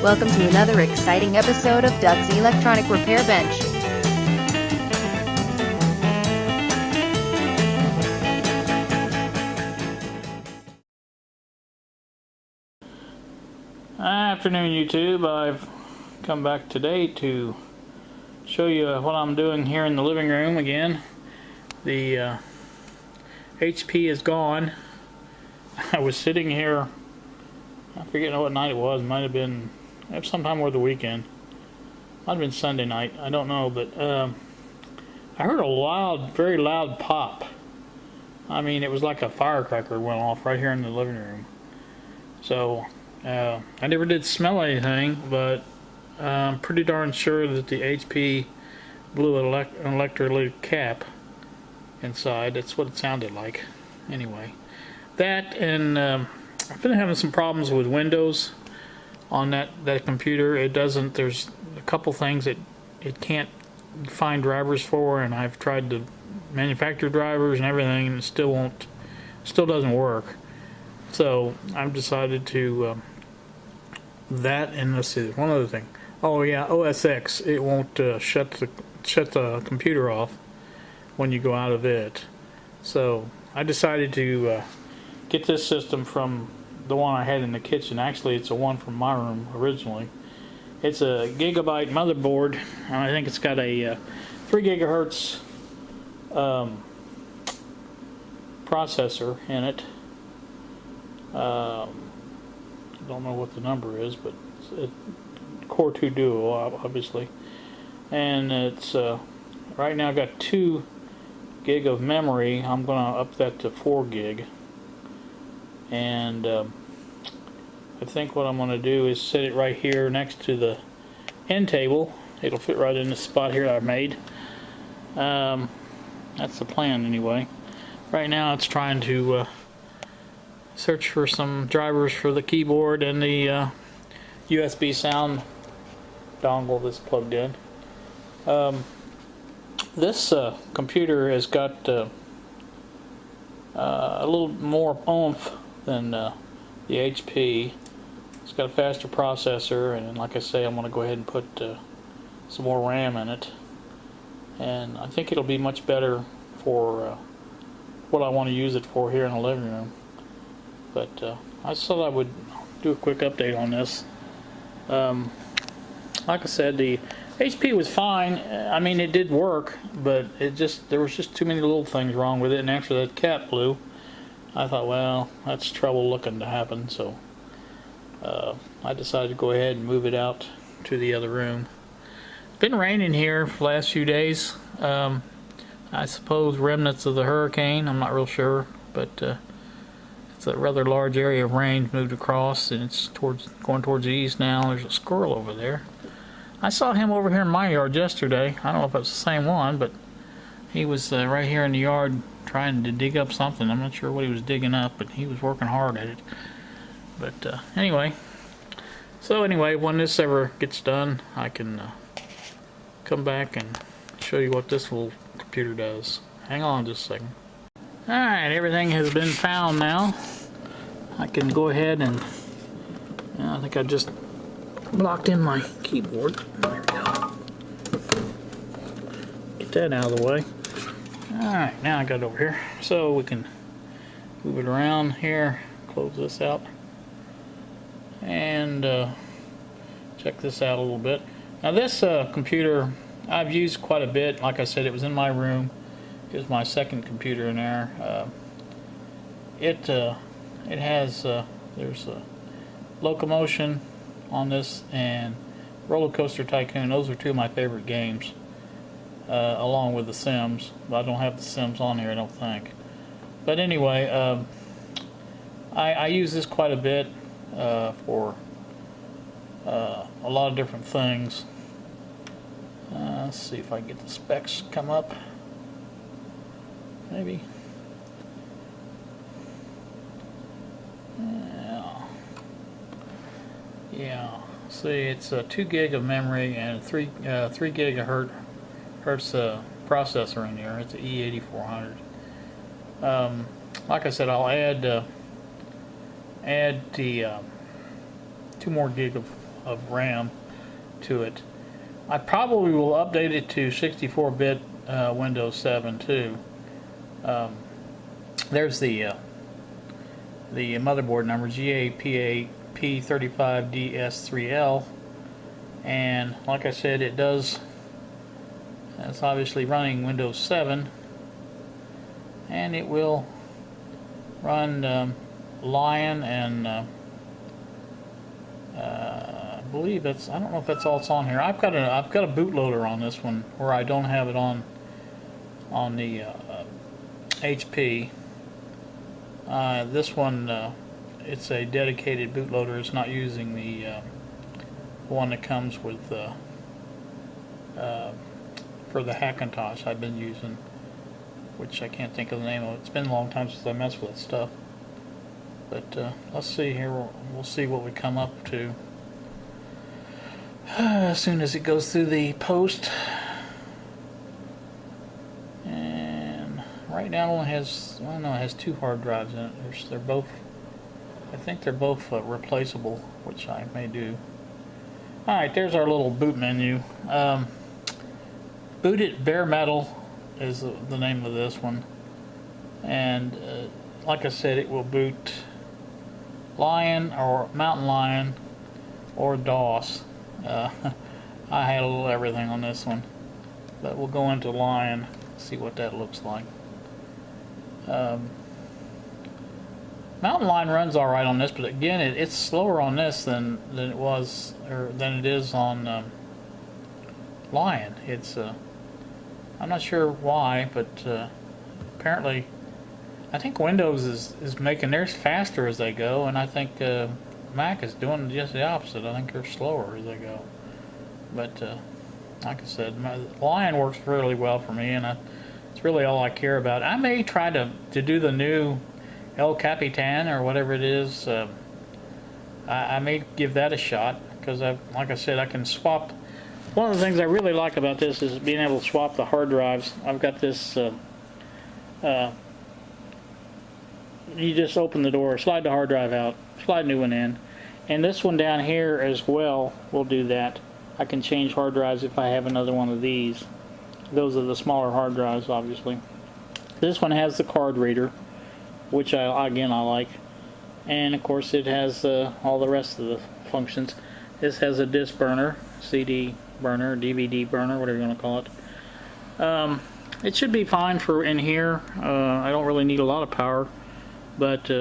Welcome to another exciting episode of Doug's Electronic Repair Bench. Afternoon, YouTube. I've come back today to show you what I'm doing here in the living room again. The HP is gone. I was sitting here, I forget what night it was. It might have been sometime over the weekend. Might have been Sunday night. I don't know, but I heard a very loud pop. I mean, it was like a firecracker went off right here in the living room. So I never did smell anything, but I'm pretty darn sure that the HP blew an electrolytic cap inside. That's what it sounded like. Anyway, that and I've been having some problems with Windows on that computer. It doesn't. There's a couple things that it can't find drivers for, and I've tried to manufacture drivers and everything, and it still doesn't work. So I've decided to that, and let's see, one other thing. Oh yeah, OS X. It won't shut the computer off when you go out of it. So I decided to get this system from the one I had in the kitchen. Actually, it's a one from my room originally. It's a Gigabyte motherboard, and I think it's got a 3 gigahertz processor in it. I don't know what the number is, but it's Core 2 Duo, obviously. And it's right now got 2 gig of memory. I'm gonna up that to 4 gig. And I think what I'm gonna do is set it right here next to the end table. It'll fit right in the spot here I made. That's the plan anyway. Right now it's trying to search for some drivers for the keyboard and the USB sound dongle that's plugged in. This computer has got a little more oomph than the HP. It's got a faster processor, and like I say, I'm going to go ahead and put some more RAM in it, and I think it'll be much better for what I want to use it for here in the living room. But I just thought I would do a quick update on this. Like I said, the HP was fine. I mean, it did work, but there was just too many little things wrong with it. And after that cap blew, I thought, well, that's trouble looking to happen. So I decided to go ahead and move it out to the other room. It's been raining here for the last few days. I suppose remnants of the hurricane. I'm not real sure, but it's a rather large area of rain moved across, and it's going towards the east now. There's a squirrel over there. I saw him over here in my yard yesterday. I don't know if it's the same one, but he was right here in the yard trying to dig up something. I'm not sure what he was digging up, but he was working hard at it. But anyway, when this ever gets done, I can come back and show you what this little computer does. Hang on just a second. Alright, everything has been found now. I can go ahead and I think I just locked in my keyboard. There we go. Get that out of the way. Alright, now I got it over here. So we can move it around here, close this out, and check this out a little bit. Now this computer I've used quite a bit. Like I said, it was in my room. It was my second computer in there. It has there's a Locomotion on this and Roller Coaster Tycoon. Those are two of my favorite games, along with The Sims. But I don't have The Sims on here, I don't think. But anyway, I use this quite a bit for a lot of different things. Let's see if I can get the specs come up. Maybe. Yeah. See, it's a 2 gig of memory and a 3 gigahertz processor in here. It's an E8400. Like I said, I'll add the 2 more gig of of RAM to it. I probably will update it to 64-bit Windows 7 too. There's the motherboard number, GAPA-P35DS3L, and like I said, it's obviously running Windows 7, and it will run Lion and I believe I don't know if that's all it's on here. I've got a bootloader on this one where I don't have it on the HP. This one, it's a dedicated bootloader. It's not using the one that comes with for the Hackintosh I've been using, which I can't think of the name of it. It's been a long time since I messed with that stuff. But let's see here. We'll see what we come up to as soon as it goes through the post. And right now it only has, well, no, it has 2 hard drives in it. They're both, I think they're both replaceable, which I may do. Alright, there's our little boot menu. Boot It Bare Metal is the name of this one. And like I said, it will boot Lion or Mountain Lion or DOS. I had a little everything on this one, but we'll go into Lion, see what that looks like. Mountain Lion runs all right on this, but again, it's slower on this than it was, or than it is on Lion. It's I'm not sure why, but apparently, I think Windows is making theirs faster as they go, and I think Mac is doing just the opposite. I think they're slower as they go. But like I said, Lion works really well for me, and it's really all I care about. I may try to do the new El Capitan or whatever it is. I may give that a shot, because like I said, I can swap. One of the things I really like about this is being able to swap the hard drives. I've got this. You just open the door, slide the hard drive out, slide a new one in, and this one down here as well will do that. I can change hard drives if I have another one of these. Those are the smaller hard drives, obviously. This one has the card reader, which I like, and of course it has all the rest of the functions. This has a disc burner, CD burner, DVD burner, whatever you want to call it. It should be fine for in here. I don't really need a lot of power, but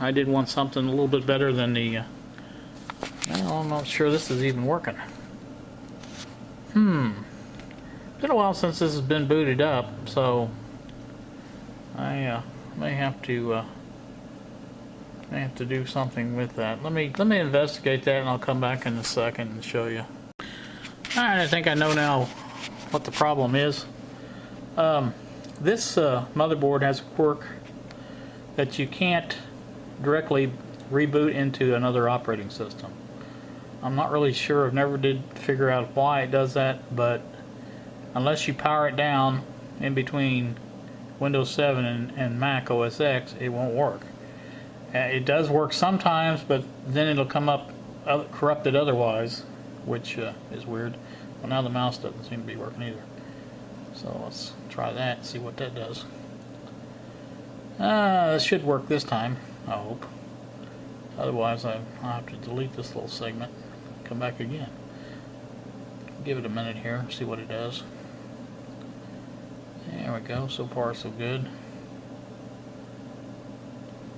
I did want something a little bit better than the well, I'm not sure this is even working. It's been a while since this has been booted up, so I may have to do something with that. Let me investigate that, and I'll come back in a second and show you. Alright, I think I know now what the problem is. This motherboard has a quirk that you can't directly reboot into another operating system. I'm not really sure. I've never did figure out why it does that, but unless you power it down in between Windows 7 and Mac OS X, it won't work. It does work sometimes, but then it'll come up corrupted otherwise, which is weird. Well, now the mouse doesn't seem to be working either. So let's try that and see what that does. This should work this time, I hope. Otherwise, I'll have to delete this little segment, come back again. Give it a minute here, see what it does. There we go, so far so good.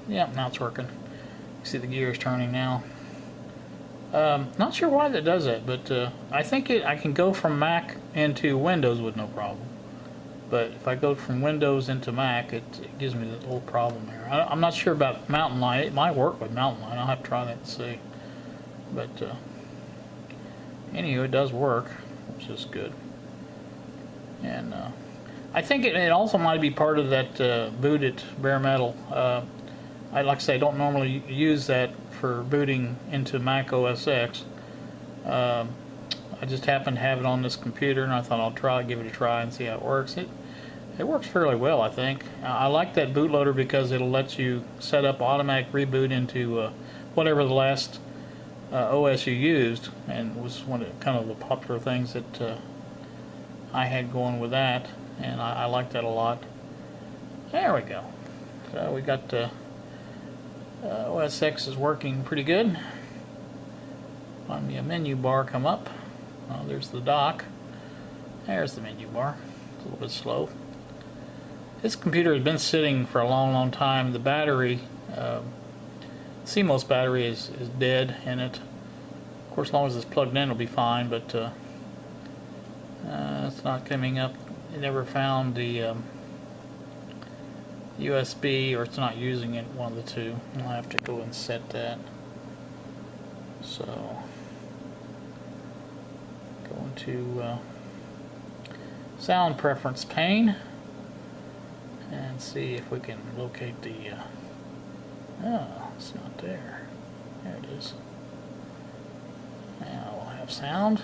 Yeah, now it's working. You see the gears turning now. Not sure why that does that, but I think I can go from Mac into Windows with no problem. But if I go from Windows into Mac, it gives me that little problem here. I'm not sure about Mountain Lion. It might work with Mountain Lion. I'll have to try that and see. But anyway, it does work, which is good. And I think it also might be part of that Boot It Bare Metal. Like I say, I don't normally use that for booting into Mac OS X. I just happen to have it on this computer, and I thought I'll give it a try and see how it works. It works fairly well, I think. I like that bootloader because it'll let you set up automatic reboot into whatever the last OSU used, and was one of kind of the popular things that I had going with that, and I like that a lot. There we go. So we got OS X is working pretty good. On the menu bar come up. There's the dock. There's the menu bar. It's a little bit slow. This computer has been sitting for a long time. The battery, CMOS battery is dead in it. Of course, as long as it's plugged in, it'll be fine, but it's not coming up. It never found the USB, or it's not using it, one of the two. I'll have to go and set that. So, go into sound preference pane and see if we can locate the oh, it's not there. There it is. Now we'll have sound.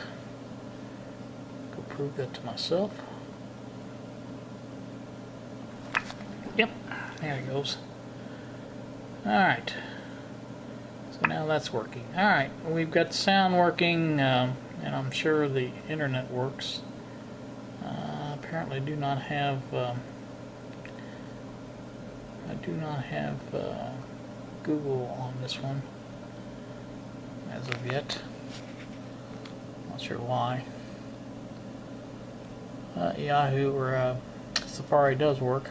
Go prove that to myself. Yep, there it goes. Alright, so now that's working. Alright, we've got sound working, and I'm sure the internet works. Apparently I do not have Google on this one as of yet. Not sure why. Yahoo or Safari does work.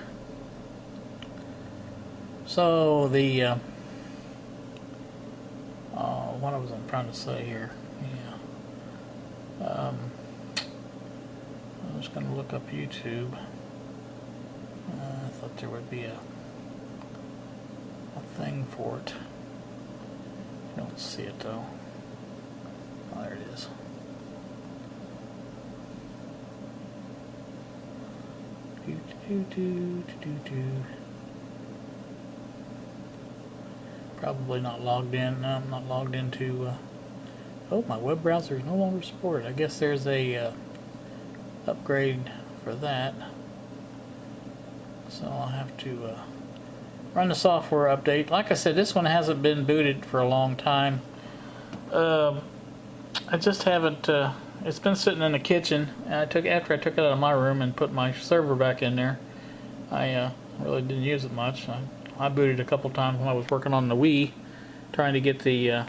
So the what was I trying to say here? Yeah. I was going to look up YouTube. I thought there would be a thing for it. I don't see it though. Oh, there it is. Probably not logged in. No, I'm not logged into. Oh, my web browser is no longer supported. I guess there's a upgrade for that. So I'll have to run the software update. Like I said, this one hasn't been booted for a long time. I just haven't. It's been sitting in the kitchen. And after I took it out of my room and put my server back in there. I really didn't use it much. I booted a couple times when I was working on the Wii, trying to get the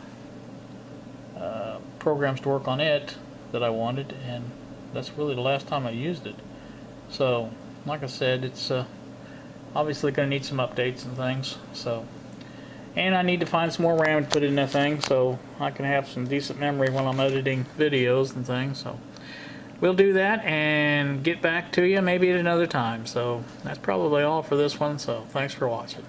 programs to work on it that I wanted, and that's really the last time I used it. So, like I said, it's obviously going to need some updates and things. So, and I need to find some more RAM to put in that thing so I can have some decent memory when I'm editing videos and things. So, we'll do that and get back to you maybe at another time. So, that's probably all for this one. So, thanks for watching.